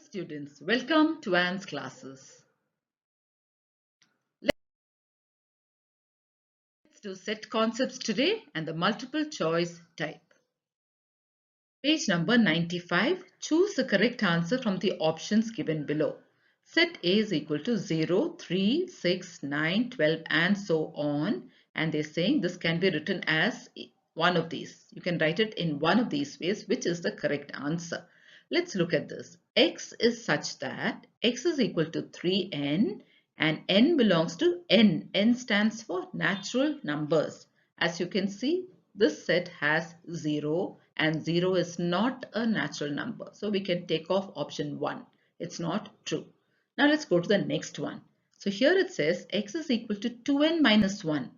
Students, welcome to Anne's classes. Let's do set concepts today and the multiple choice type. Page number 95. Choose the correct answer from the options given below. Set A is equal to 0, 3, 6, 9, 12 and so on. And they're saying this can be written as one of these. You can write it in one of these ways, which is the correct answer. Let's look at this. X is such that X is equal to 3n and n belongs to n. N stands for natural numbers. As you can see, this set has 0 and 0 is not a natural number. So we can take off option 1. It's not true. Now let's go to the next one. So here it says x is equal to 2n minus 1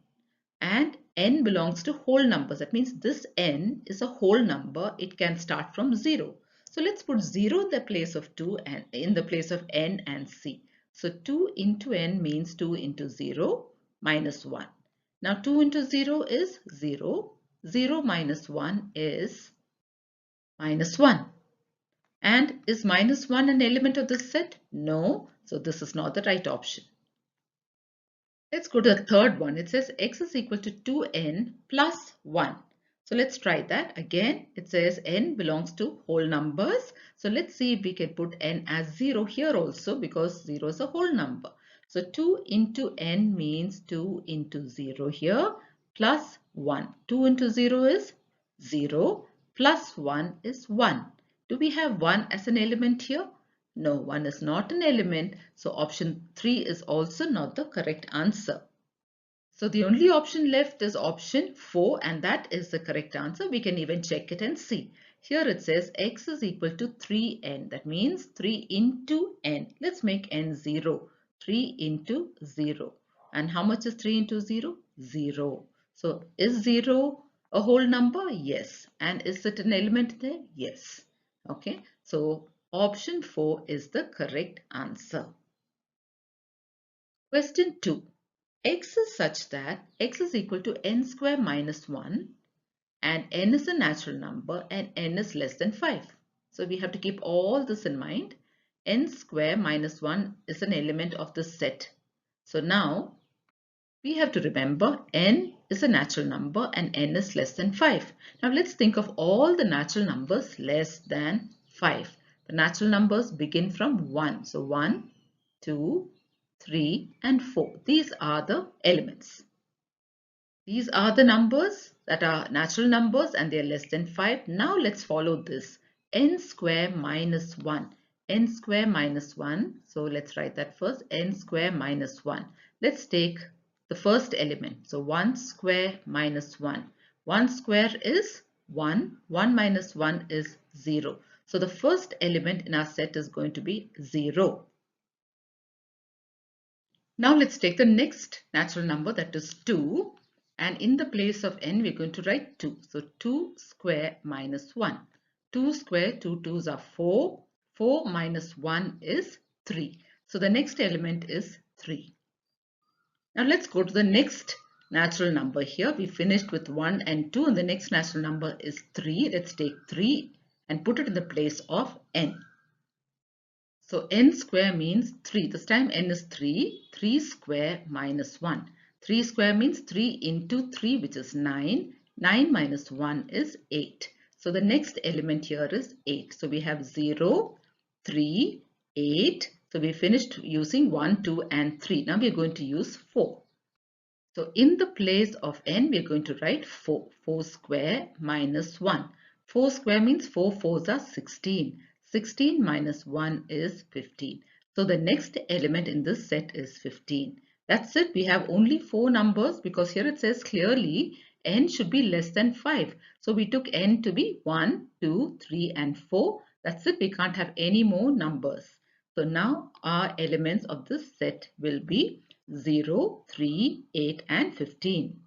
and n belongs to whole numbers. That means this n is a whole number. It can start from 0. So let's put 0 in the place of 2 and in the place of n and c. So 2 into n means 2 into 0 minus 1. Now 2 into 0 is 0. 0 minus 1 is minus 1. And is minus 1 an element of this set? No. So this is not the right option. Let's go to the third one. It says x is equal to 2n plus 1. So let's try that. Again, it says n belongs to whole numbers. So let's see if we can put n as 0 here also because 0 is a whole number. So 2 into n means 2 into 0 here plus 1. 2 into 0 is 0 plus 1 is 1. Do we have 1 as an element here? No, 1 is not an element, so option 3 is also not the correct answer. So the only option left is option 4 and that is the correct answer. We can even check it and see. Here it says x is equal to 3n. That means 3 into n. Let's make n 0. 3 into 0. And how much is 3 into 0? 0. So is 0 a whole number? Yes. And is it an element there? Yes. Okay. So option 4 is the correct answer. Question 2. X is such that x is equal to n square minus 1 and n is a natural number and n is less than 5. So we have to keep all this in mind. N square minus 1 is an element of the set. So now we have to remember n is a natural number and n is less than 5. Now let's think of all the natural numbers less than 5. The natural numbers begin from 1. So 1, 2, 3 and 4. These are the elements. These are the numbers that are natural numbers and they are less than 5. Now let's follow this. N square minus 1. N square minus 1. So let's write that first. N square minus 1. Let's take the first element. So 1 square minus 1. 1 square is 1. 1 minus 1 is 0. So the first element in our set is going to be 0. Now let's take the next natural number, that is 2. And in the place of n, we're going to write 2. So 2 square minus 1. 2 square, 2 2s are 4. 4 minus 1 is 3. So the next element is 3. Now let's go to the next natural number here. We finished with 1 and 2 and the next natural number is 3. Let's take 3 and put it in the place of n. So n square means 3. This time n is 3. 3 square minus 1. 3 square means 3 into 3, which is 9. 9 minus 1 is 8. So the next element here is 8. So we have 0, 3, 8. So we finished using 1, 2 and 3. Now we are going to use 4. So in the place of n, we are going to write 4. 4 square minus 1. 4 square means 4 4s are 16. 16 minus 1 is 15. So the next element in this set is 15. That's it. We have only 4 numbers because here it says clearly n should be less than 5. So we took n to be 1, 2, 3 and 4. That's it. We can't have any more numbers. So now our elements of this set will be 0, 3, 8 and 15.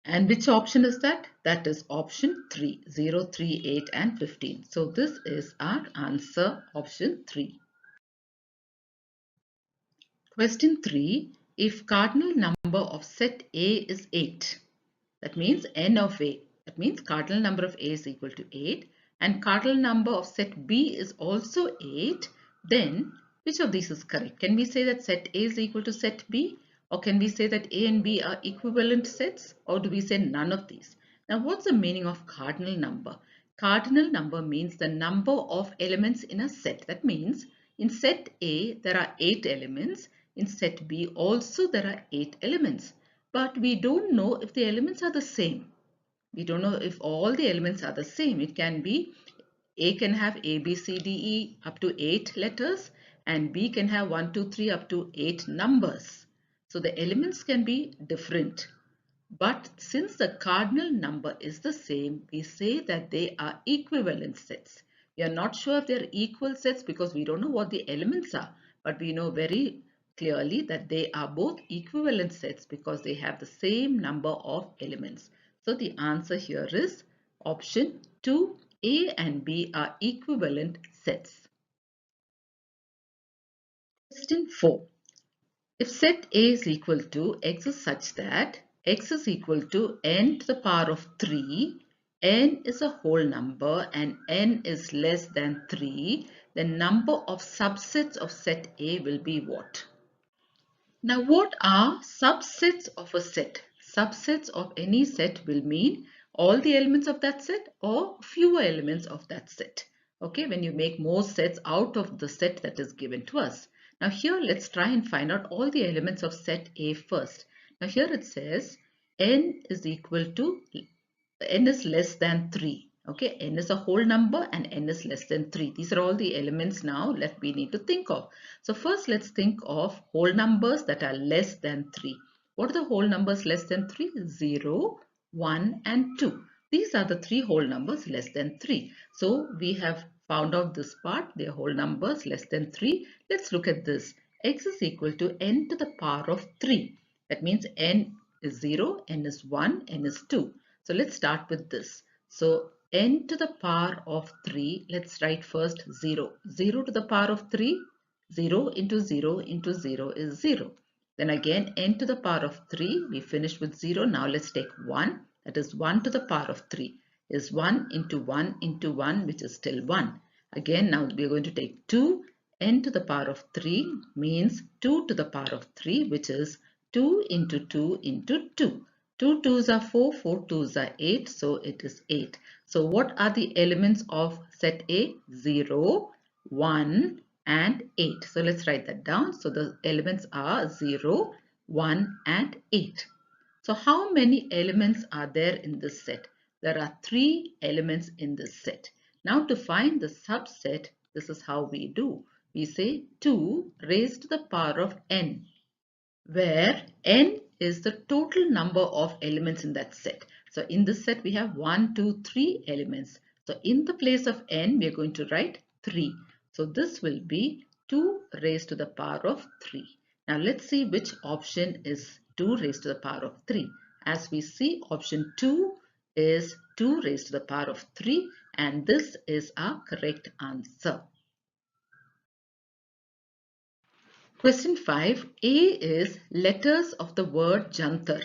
And which option is that? That is option 3, 0, 3, 8 and 15. So this is our answer, option 3. Question 3. If cardinal number of set A is 8, that means n of A. That means cardinal number of A is equal to 8 and cardinal number of set B is also 8, then which of these is correct? Can we say that set A is equal to set B? Or can we say that A and B are equivalent sets? Or do we say none of these? Now, what's the meaning of cardinal number? Cardinal number means the number of elements in a set. That means in set A, there are 8 elements. In set B also there are 8 elements. But we don't know if the elements are the same. We don't know if all the elements are the same. It can be A can have A, B, C, D, E up to 8 letters and B can have 1, 2, 3 up to 8 numbers. So the elements can be different. But since the cardinal number is the same, we say that they are equivalent sets. We are not sure if they are equal sets because we don't know what the elements are. But we know very clearly that they are both equivalent sets because they have the same number of elements. So the answer here is option 2. A and B are equivalent sets. Question 4. If set A is equal to x is such that x is equal to n to the power of 3, n is a whole number and n is less than 3, the number of subsets of set A will be what? Now, what are subsets of a set? Subsets of any set will mean all the elements of that set or fewer elements of that set. Okay, when you make more sets out of the set that is given to us. Now here let's try and find out all the elements of set A first. Now here it says n is equal to n is less than 3. Okay, n is a whole number and n is less than 3. These are all the elements now that we need to think of. So first let's think of whole numbers that are less than 3. What are the whole numbers less than 3? 0, 1 and 2. These are the three whole numbers less than 3. So we have found out this part, they are whole numbers less than 3. Let's look at this. X is equal to n to the power of 3. That means n is 0, n is 1, n is 2. So let's start with this. So n to the power of 3, let's write first 0. 0 to the power of 3, 0 into 0 into 0 is 0. Then again n to the power of 3, we finished with 0. Now let's take 1, that is 1 to the power of 3 is 1 into 1 into 1, which is still 1. Again now we are going to take 2, n to the power of 3 means 2 to the power of 3, which is 2 into 2 into 2. 2 2s are 4, 4 2s are 8, so it is 8. So what are the elements of set A? 0, 1 and 8. So let's write that down. So the elements are 0, 1 and 8. So how many elements are there in this set? There are 3 elements in this set. Now to find the subset, this is how we do. We say 2 raised to the power of n, where n is the total number of elements in that set. So in this set we have 1, 2, 3 elements. So in the place of n we are going to write 3. So this will be 2 raised to the power of 3. Now let's see which option is 2 raised to the power of 3. As we see, option 2 is 2 raised to the power of 3 and this is our correct answer. Question 5. A is letters of the word jantar.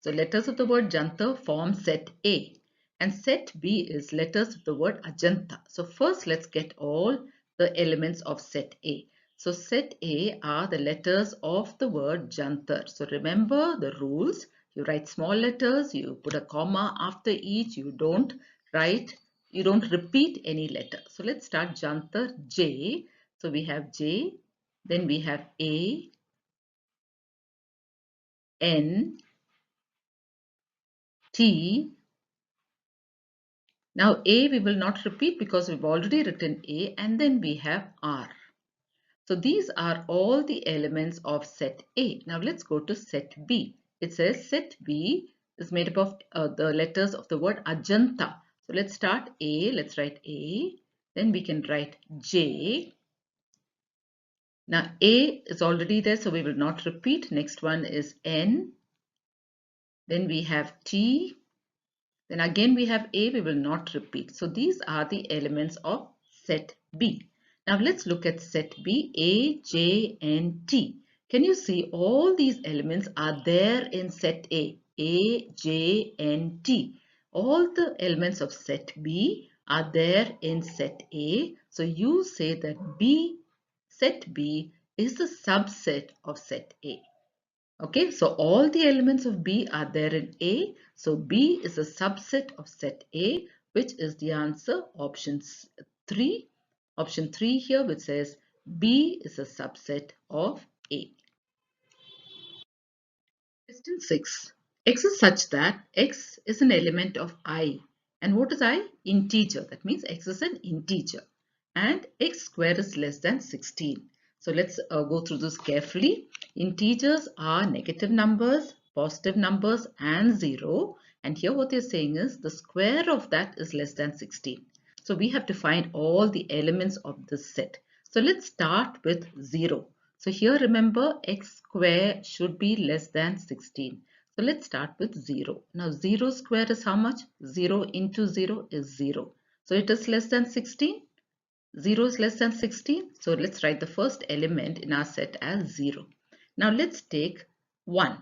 So letters of the word jantar form set A and set B is letters of the word ajanta. So first let's get all the elements of set A. So set A are the letters of the word jantar. So remember the rules. You write small letters, you put a comma after each, you don't repeat any letter. So let's start jantar J. So we have J, then we have A, N, T. Now A we will not repeat because we've already written A, and then we have R. So these are all the elements of set A. Now let's go to set B. It says set B is made up of the letters of the word Ajanta. So let's start A. Let's write A. Then we can write J. Now A is already there, so we will not repeat. Next one is N. Then we have T. Then again we have A, we will not repeat. So these are the elements of set B. Now let's look at set B, A, J and T. Can you see all these elements are there in set A, J and T. All the elements of set B are there in set A. So you say that B set B is the subset of set A. Okay, so all the elements of B are there in A. So B is a subset of set A, which is the answer option 3. Option 3 here, which says B is a subset of A. Question 6. X is such that X is an element of I. And what is I? Integer. That means X is an integer. And X square is less than 16. So let's go through this carefully. Integers are negative numbers, positive numbers and 0. And here what they're saying is the square of that is less than 16. So we have to find all the elements of this set. So let's start with 0. So here remember x square should be less than 16. So let's start with 0. Now 0 square is how much? 0 into 0 is 0. So it is less than 16. 0 is less than 16. So let's write the first element in our set as 0. Now let's take 1.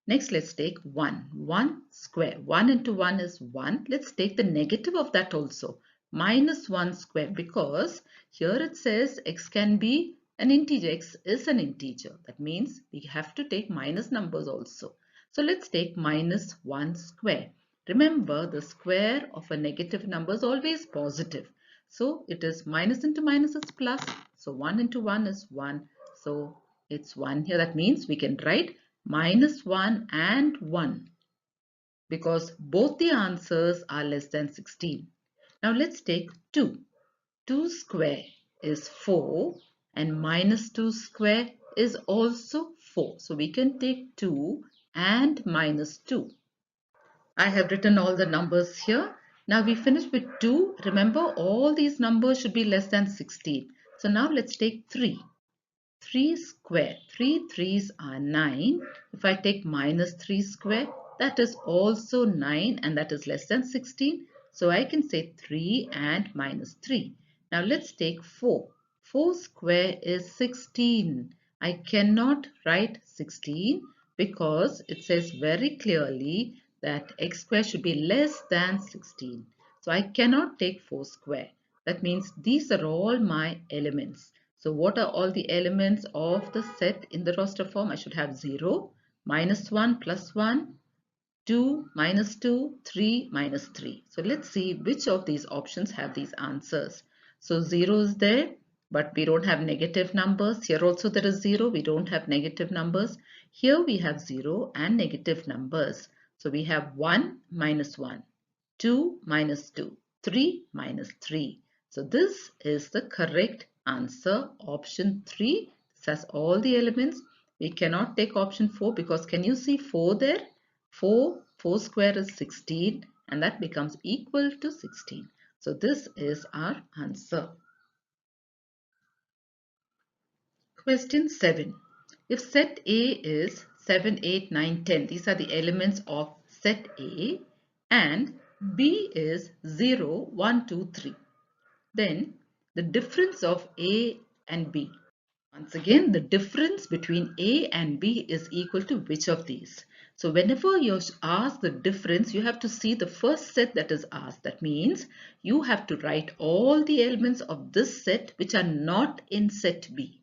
Next let's take 1. 1 square. 1 into 1 is 1. Let's take the negative of that also. Minus 1 square, because here it says x can be an integer. X is an integer. That means we have to take minus numbers also. So let's take minus 1 square. Remember, the square of a negative number is always positive. So it is minus into minus is plus. So 1 into 1 is 1. So it's 1 here. That means we can write minus 1 and 1, because both the answers are less than 16. Now let's take 2. 2 square is 4 and minus 2 square is also 4. So we can take 2 and minus 2. I have written all the numbers here. Now we finished with 2. Remember, all these numbers should be less than 16. So now let's take 3. 3 square. 3 threes are 9. If I take minus 3 square, that is also 9 and that is less than 16. So I can say 3 and minus 3. Now let's take 4. 4 square is 16. I cannot write 16 because it says very clearly that x square should be less than 16. So I cannot take 4 square. That means these are all my elements. So what are all the elements of the set in the roster form? I should have 0, minus 1, plus 1, 2, minus 2, 3, minus 3. So let's see which of these options have these answers. So 0 is there, but we don't have negative numbers. Here also there is 0. We don't have negative numbers. Here we have 0 and negative numbers. So we have 1, minus 1, 2, minus 2, 3, minus 3. So this is the correct answer. Option 3. This has all the elements. We cannot take option 4 because can you see 4 there? 4 square is 16 and that becomes equal to 16. So this is our answer. Question 7. If set A is 7, 8, 9, 10, these are the elements of set A, and B is 0, 1, 2, 3, then the difference of A and B. Once again, the difference between A and B is equal to which of these? So whenever you're asked the difference, you have to see the first set that is asked. That means you have to write all the elements of this set which are not in set B.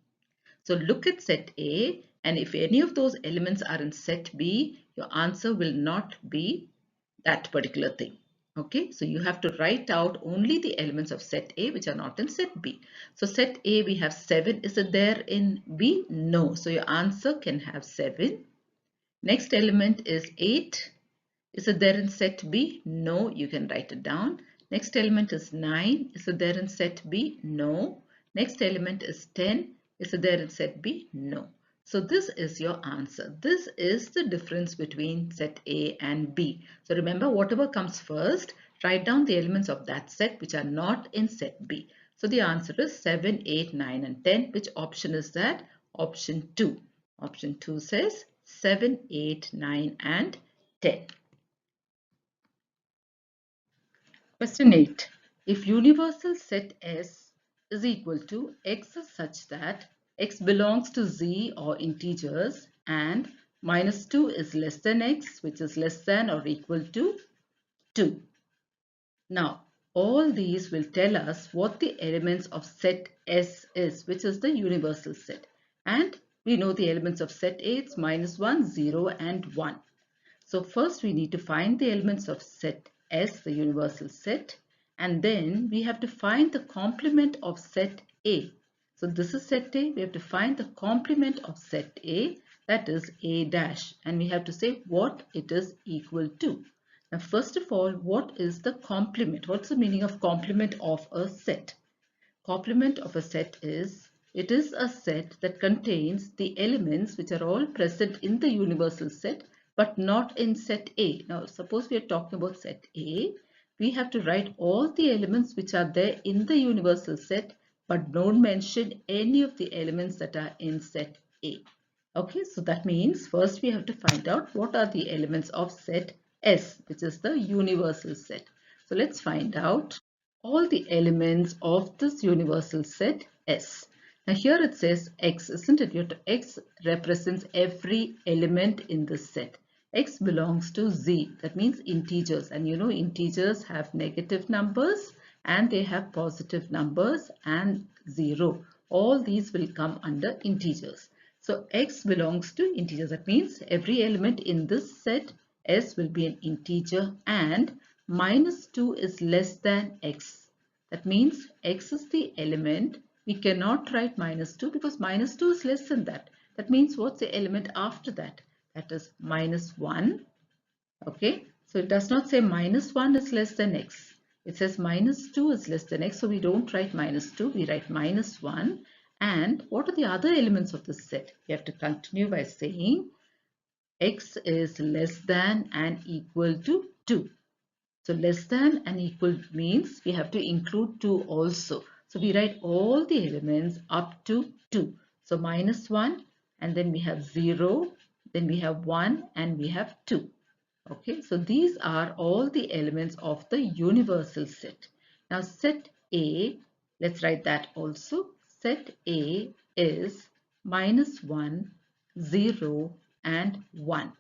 So look at set A, and if any of those elements are in set B, your answer will not be that particular thing. Okay, so you have to write out only the elements of set A which are not in set B. So set A we have 7. Is it there in B? No. So your answer can have 7. Next element is 8. Is it there in set B? No. You can write it down. Next element is 9. Is it there in set B? No. Next element is 10. Is it there in set B? No. So this is your answer. This is the difference between set A and B. So remember, whatever comes first, write down the elements of that set which are not in set B. So the answer is 7, 8, 9 and 10. Which option is that? Option 2. Option 2 says 7, 8, 9 and 10. Question 8. If universal set S is equal to x is such that x belongs to z or integers and minus 2 is less than x, which is less than or equal to 2. Now, All these will tell us what the elements of set S is, which is the universal set. And we know the elements of set A, it's -1, 0 and 1. So first we need to find the elements of set S, the universal set, and then we have to find the complement of set A. So this is set A, we have to find the complement of set A, that is A dash, and we have to say what it is equal to. Now first of all, what is the complement? What's the meaning of complement of a set? Complement of a set is, it is a set that contains the elements which are all present in the universal set but not in set A. Now suppose we are talking about set A, we have to write all the elements which are there in the universal set but don't mention any of the elements that are in set A. Okay, so that means first we have to find out what are the elements of set S, which is the universal set. So let's find out all the elements of this universal set S. Now here it says X, isn't it? X represents every element in this set. X belongs to Z, that means integers, and you know integers have negative numbers and they have positive numbers and 0. All these will come under integers. So X belongs to integers, that means every element in this set S will be an integer and -2 is less than X. That means X is the element. We cannot write -2 because -2 is less than that. That means what's the element after that? That is -1. Okay, so it does not say -1 is less than X. It says -2 is less than X. So we don't write -2, we write -1. And what are the other elements of this set? You have to continue by saying X is less than and equal to 2. So less than and equal means we have to include 2 also. So we write all the elements up to 2. So -1 and then we have 0, then we have 1 and we have 2. Okay, so these are all the elements of the universal set. Now set A, let's write that also. Set A is -1, 0 and 1.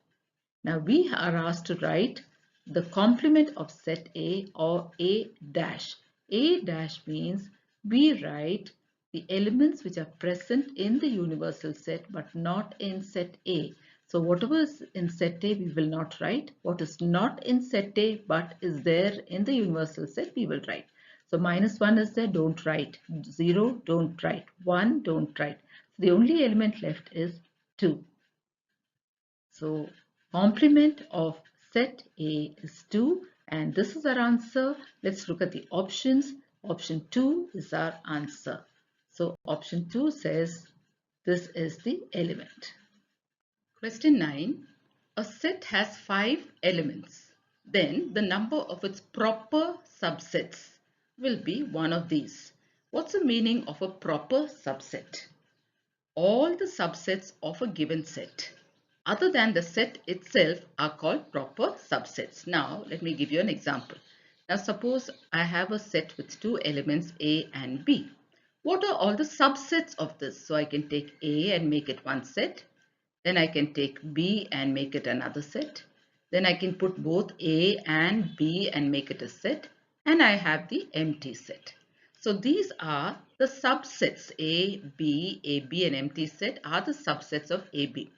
Now we are asked to write the complement of set A or A dash. A dash means we write the elements which are present in the universal set but not in set A. So whatever is in set A we will not write. What is not in set A but is there in the universal set we will write. So -1 is there, don't write. 0, don't write. 1, don't write. So the only element left is 2. So complement of set A is 2 and this is our answer. Let's look at the options. Option 2 is our answer. So option 2 says this is the element. Question 9. A set has 5 elements. Then the number of its proper subsets will be one of these. What's the meaning of a proper subset? All the subsets of a given set other than the set itself are called proper subsets. Now, let me give you an example. Now, suppose I have a set with two elements A and B. What are all the subsets of this? So, I can take A and make it one set. Then I can take B and make it another set. Then I can put both A and B and make it a set. And I have the empty set. So these are the subsets AB and empty set are the subsets of AB.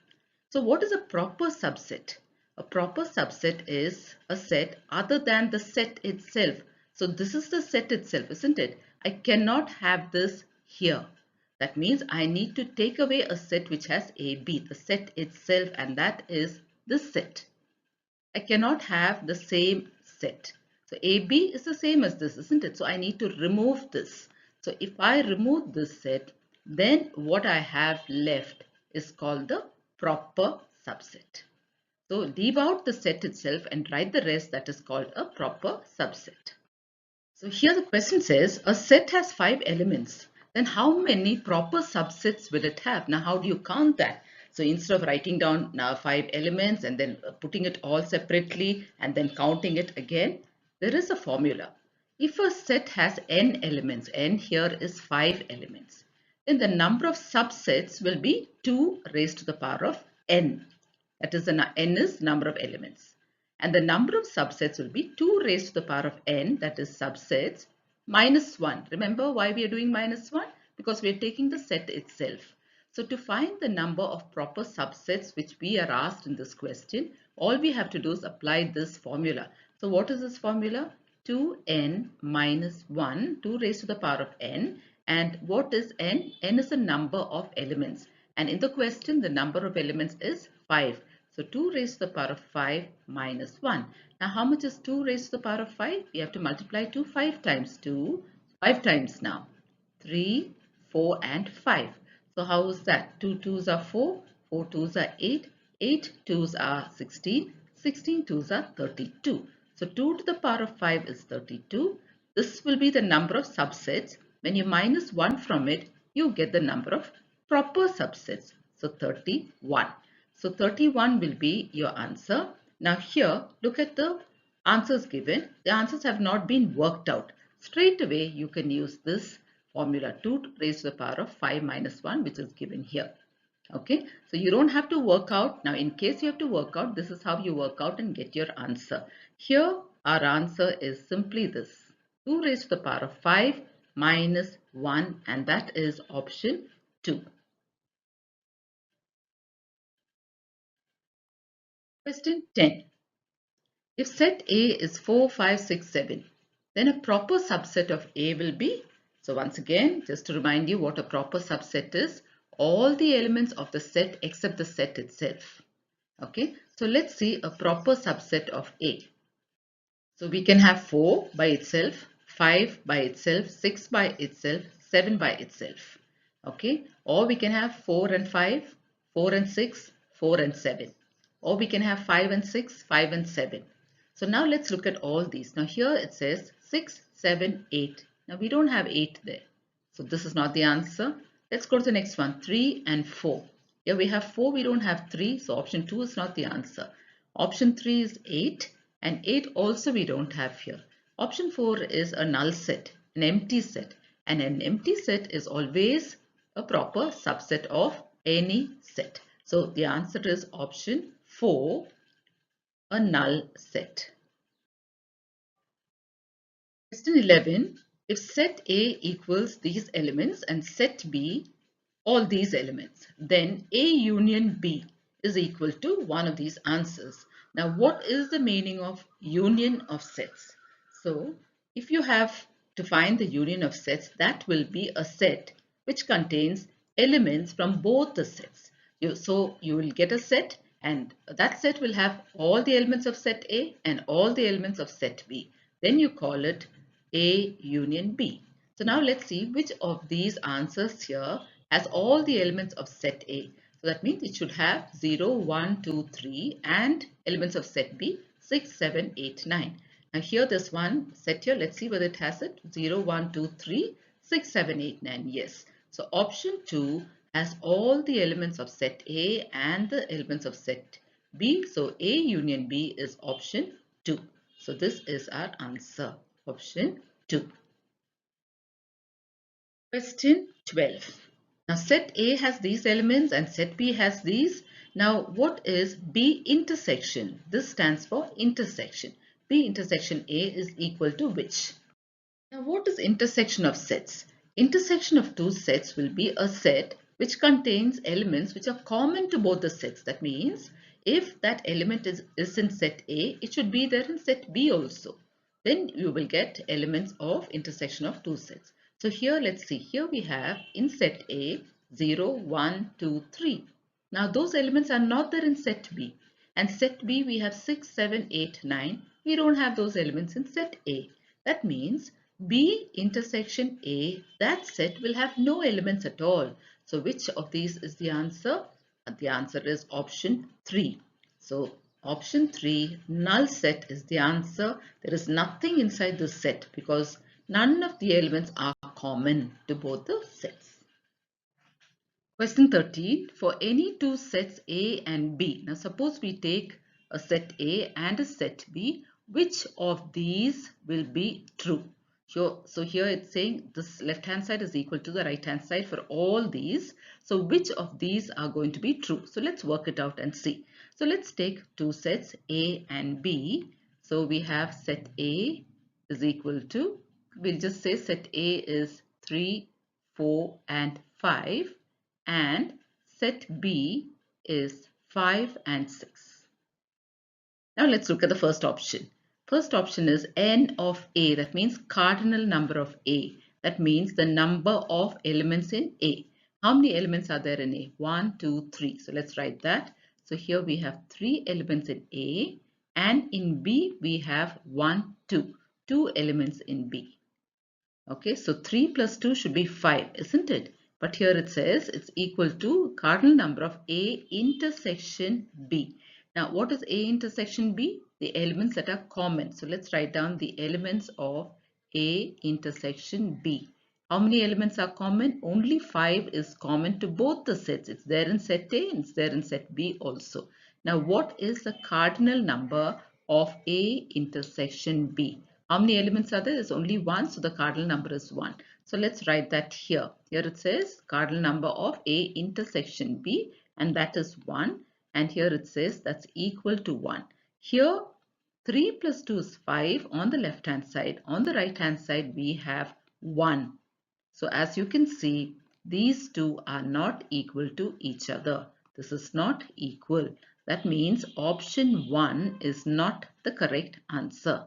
So what is a proper subset? A proper subset is a set other than the set itself. So this is the set itself, isn't it? I cannot have this here. That means I need to take away a set which has AB, the set itself, and that is this set. I cannot have the same set. So AB is the same as this, isn't it? So I need to remove this. So if I remove this set, then what I have left is called the proper subset. So leave out the set itself and write the rest, that is called a proper subset. So here the question says a set has 5 elements. Then how many proper subsets will it have? Now how do you count that? So instead of writing down now 5 elements and then putting it all separately and then counting it again, there is a formula. If a set has n elements, n here is 5 elements, then the number of subsets will be 2 raised to the power of n. That is, n is number of elements. And the number of subsets will be 2 raised to the power of n, that is subsets, minus 1. Remember why we are doing minus 1? Because we are taking the set itself. So to find the number of proper subsets which we are asked in this question, all we have to do is apply this formula. So what is this formula? 2n minus 1, 2 raised to the power of n. And what is n? N is the number of elements. And in the question, the number of elements is 5. So 2 raised to the power of 5 minus 1. Now how much is 2 raised to the power of 5? We have to multiply 2 5 times. 2, 5 times now. 3, 4 and 5. So how is that? 2 2s are 4, 4 2s are 8, 8 2s are 16, 16 2s are 32. So 2 to the power of 5 is 32. This will be the number of subsets. When you minus 1 from it, you get the number of proper subsets. So 31. So 31 will be your answer. Now here, look at the answers given. The answers have not been worked out. Straight away, you can use this formula 2 raised to the power of 5 minus 1, which is given here. Okay, so you don't have to work out. Now, in case you have to work out, this is how you work out and get your answer. Here, our answer is simply this. 2 raised to the power of 5 minus 1, and that is option 2. Question 10. If set A is 4, 5, 6, 7, then a proper subset of A will be, so once again, just to remind you what a proper subset is, all the elements of the set except the set itself. Okay, so let's see a proper subset of A. So we can have 4 by itself, 5 by itself, 6 by itself, 7 by itself. Okay, or we can have 4 and 5, 4 and 6, 4 and 7. Or we can have 5 and 6, 5 and 7. So now let's look at all these. Now here it says 6, 7, 8. Now we don't have 8 there. So this is not the answer. Let's go to the next one, 3 and 4. Here we have 4, we don't have 3. So option 2 is not the answer. Option 3 is 8 and 8 also we don't have here. Option 4 is a null set, an empty set. And an empty set is always a proper subset of any set. So the answer is option 4, a null set. Question 11. If set A equals these elements and set B all these elements, then A union B is equal to one of these answers. Now, what is the meaning of union of sets? So, if you have to find the union of sets, that will be a set which contains elements from both the sets. So, you will get a set and that set will have all the elements of set A and all the elements of set B. Then you call it A union B. So now let's see which of these answers here has all the elements of set A. So that means it should have 0, 1, 2, 3 and elements of set B 6, 7, 8, 9. Now here this one set here, let's see whether it has it 0, 1, 2, 3, 6, 7, 8, 9. Yes. So option 2 has all the elements of set A and the elements of set B. So A union B is option 2. So this is our answer. Option 2. Question 12. Now set A has these elements and set B has these. Now what is B intersection? This stands for intersection. B intersection A is equal to which? Now what is intersection of sets? Intersection of two sets will be a set which contains elements which are common to both the sets. That means if that element is in set A, it should be there in set B also. Then you will get elements of intersection of two sets. So here let's see, here we have in set A 0, 1, 2, 3. Now those elements are not there in set B. And set B we have 6, 7, 8, 9. We don't have those elements in set A. That means B intersection A, that set will have no elements at all. So which of these is the answer? The answer is option 3. So option 3, null set is the answer. There is nothing inside the set because none of the elements are common to both the sets. Question 13. For any two sets A and B. Now suppose we take a set A and a set B. Which of these will be true? So here it's saying this left hand side is equal to the right hand side for all these. So which of these are going to be true? So let's work it out and see. So let's take two sets A and B. So we have set A is equal to, we'll just say set A is 3, 4 and 5 and set B is 5 and 6. Now let's look at the first option. First option is n of A. That means cardinal number of A. That means the number of elements in A. How many elements are there in A? 1, 2, 3. So let's write that. So here we have 3 elements in A and in B we have 1, 2. 2 elements in B. Okay, so 3 plus 2 should be 5, isn't it? But here it says it's equal to cardinal number of A intersection B. Now, what is A intersection B? The elements that are common. So let's write down the elements of A intersection B. How many elements are common? Only 5 is common to both the sets. It's there in set A and it's there in set B also. Now, what is the cardinal number of A intersection B? How many elements are there? There's only one, so the cardinal number is 1. So let's write that here. Here it says cardinal number of A intersection B and that is 1. And here it says that's equal to 1. Here 3 plus 2 is 5 on the left hand side. On the right hand side we have 1. So as you can see, these two are not equal to each other. This is not equal. That means option 1 is not the correct answer.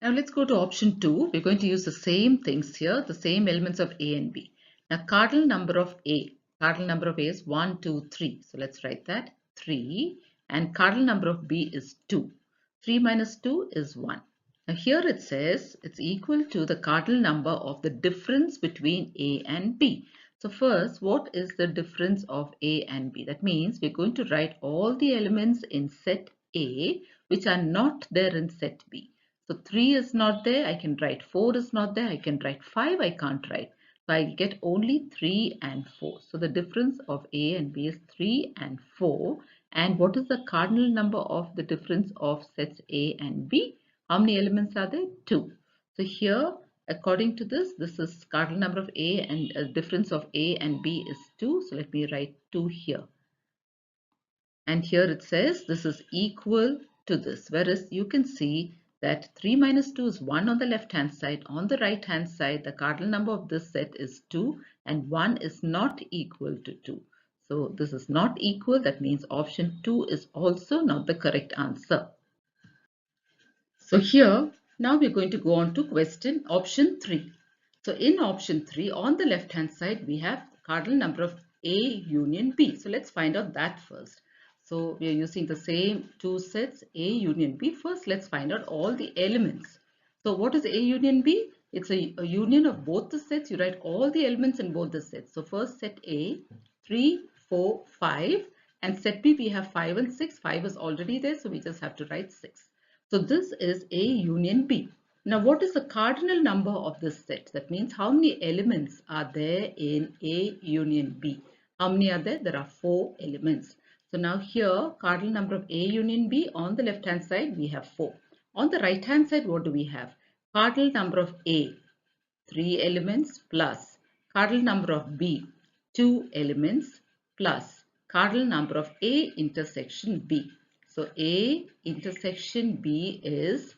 Now let's go to option 2. We're going to use the same things here, the same elements of A and B. Now cardinal number of A. Cardinal number of A is 1, 2, 3. So let's write that 3. And cardinal number of B is 2. 3 minus 2 is 1. Now here it says it's equal to the cardinal number of the difference between A and B. So first, what is the difference of A and B? That means we're going to write all the elements in set A which are not there in set B. So 3 is not there, I can write 4 is not there, I can write 5, I can't write. So I get only 3 and 4. So the difference of A and B is 3 and 4. And what is the cardinal number of the difference of sets A and B? How many elements are there? 2. So here, according to this, this is cardinal number of A and difference of A and B is 2. So let me write 2 here. And here it says this is equal to this. Whereas you can see that 3 minus 2 is 1 on the left hand side. On the right hand side, the cardinal number of this set is 2 and 1 is not equal to 2. So this is not equal. That means option 2 is also not the correct answer. So here, now we're going to go on to question option 3. So in option 3, on the left hand side, we have cardinal number of A union B. So let's find out that first. So we are using the same two sets A union B. First, let's find out all the elements. So what is A union B? It's a union of both the sets. You write all the elements in both the sets. So first set A, 3, 4, 5 and set B we have 5 and 6. 5 is already there, so we just have to write 6. So this is A union B. Now what is the cardinal number of this set? That means how many elements are there in A union B? How many are there? There are 4 elements. So now here cardinal number of A union B, on the left hand side we have 4. On the right hand side what do we have? Cardinal number of A, 3 elements plus cardinal number of B, 2 elements plus cardinal number of A intersection B. So A intersection B is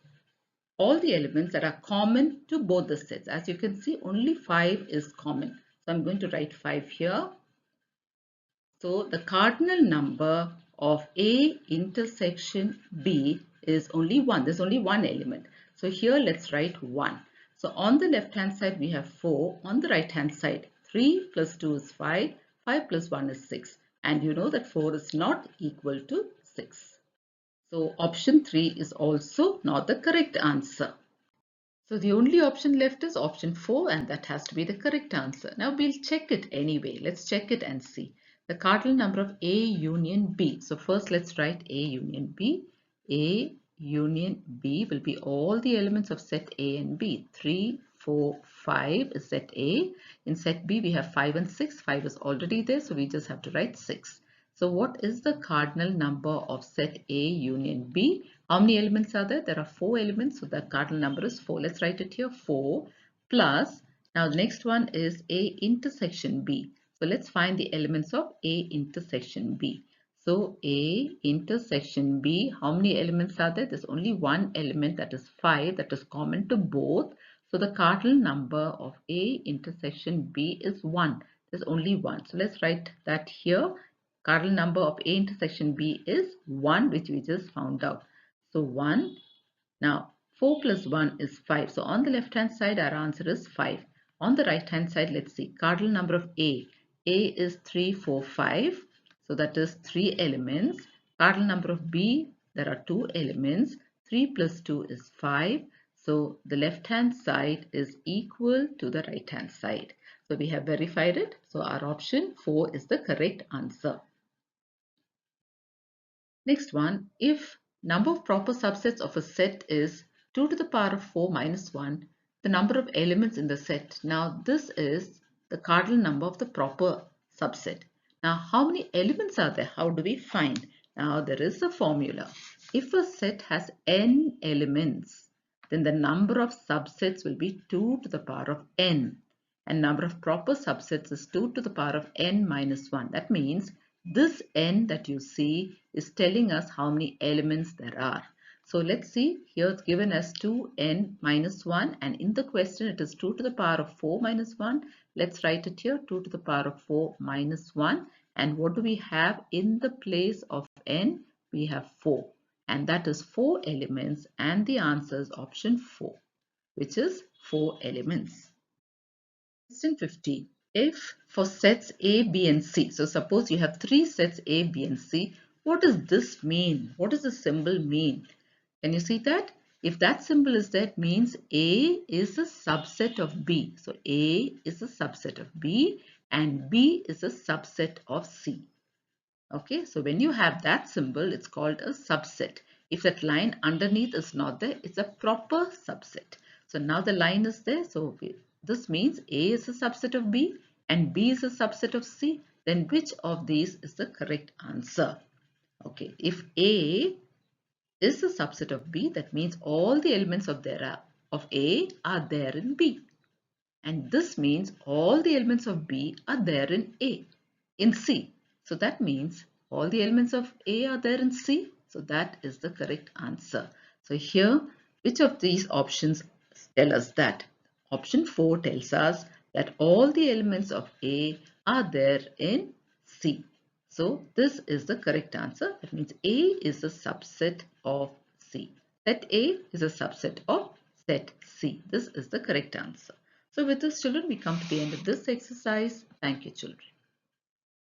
all the elements that are common to both the sets. As you can see, only 5 is common. So I'm going to write 5 here. So the cardinal number of A intersection B is only 1. There's only one element. So here let's write 1. So on the left hand side we have 4. On the right hand side 3 plus 2 is 5. 5 plus 1 is 6. And you know that 4 is not equal to 6. So option 3 is also not the correct answer. So the only option left is option 4 and that has to be the correct answer. Now we'll check it anyway. Let's check it and see. The cardinal number of A union B. So first let's write A union B. A union B will be all the elements of set A and B. 3, 4, 5 is set A. In set B we have 5 and 6. 5 is already there, so we just have to write 6. So what is the cardinal number of set A union B? How many elements are there? There are 4 elements, so the cardinal number is 4. Let's write it here, 4 plus, now the next one is A intersection B. So let's find the elements of A intersection B. So A intersection B, how many elements are there? There's only one element, that is 5, that is common to both. So the cardinal number of A intersection B is 1. There's only one. So let's write that here. Cardinal number of A intersection B is 1, which we just found out. So 1. Now 4 plus 1 is 5. So on the left hand side our answer is 5. On the right hand side, let's see. Cardinal number of A. A is 3, 4, 5. So that is 3 elements. Cardinal number of B, there are 2 elements. 3 plus 2 is 5. So the left hand side is equal to the right hand side. So we have verified it. So our option 4 is the correct answer. Next one, if number of proper subsets of a set is 2 to the power of 4 minus 1, the number of elements in the set. Now this is the cardinal number of the proper subset. Now how many elements are there? How do we find? Now there is a formula. If a set has n elements, then the number of subsets will be 2 to the power of n. And number of proper subsets is 2 to the power of n minus 1. That means this n that you see is telling us how many elements there are. So let's see, here it's given as 2n minus 1, and in the question it is 2 to the power of 4 minus 1. Let's write it here, 2 to the power of 4 minus 1. And what do we have in the place of n? We have 4. And that is 4 elements, and the answer is option 4, which is 4 elements. Question 50. If for sets A, B and C, so suppose you have 3 sets A, B and C, what does this mean? What does the symbol mean? Can you see that? If that symbol is there, it means A is a subset of B. So A is a subset of B and B is a subset of C. Okay, so when you have that symbol, it's called a subset. If that line underneath is not there, it's a proper subset. So now the line is there. So this means A is a subset of B and B is a subset of C. Then which of these is the correct answer? Okay, if A is a subset of B, that means all the elements of A are there in B. And this means all the elements of B are there in C. So that means all the elements of A are there in C. So that is the correct answer. So here, which of these options tell us that? Option 4 tells us that all the elements of A are there in C. So this is the correct answer. That means A is a subset of C. Set A is a subset of set C. This is the correct answer. So with this, children, we come to the end of this exercise. Thank you, children.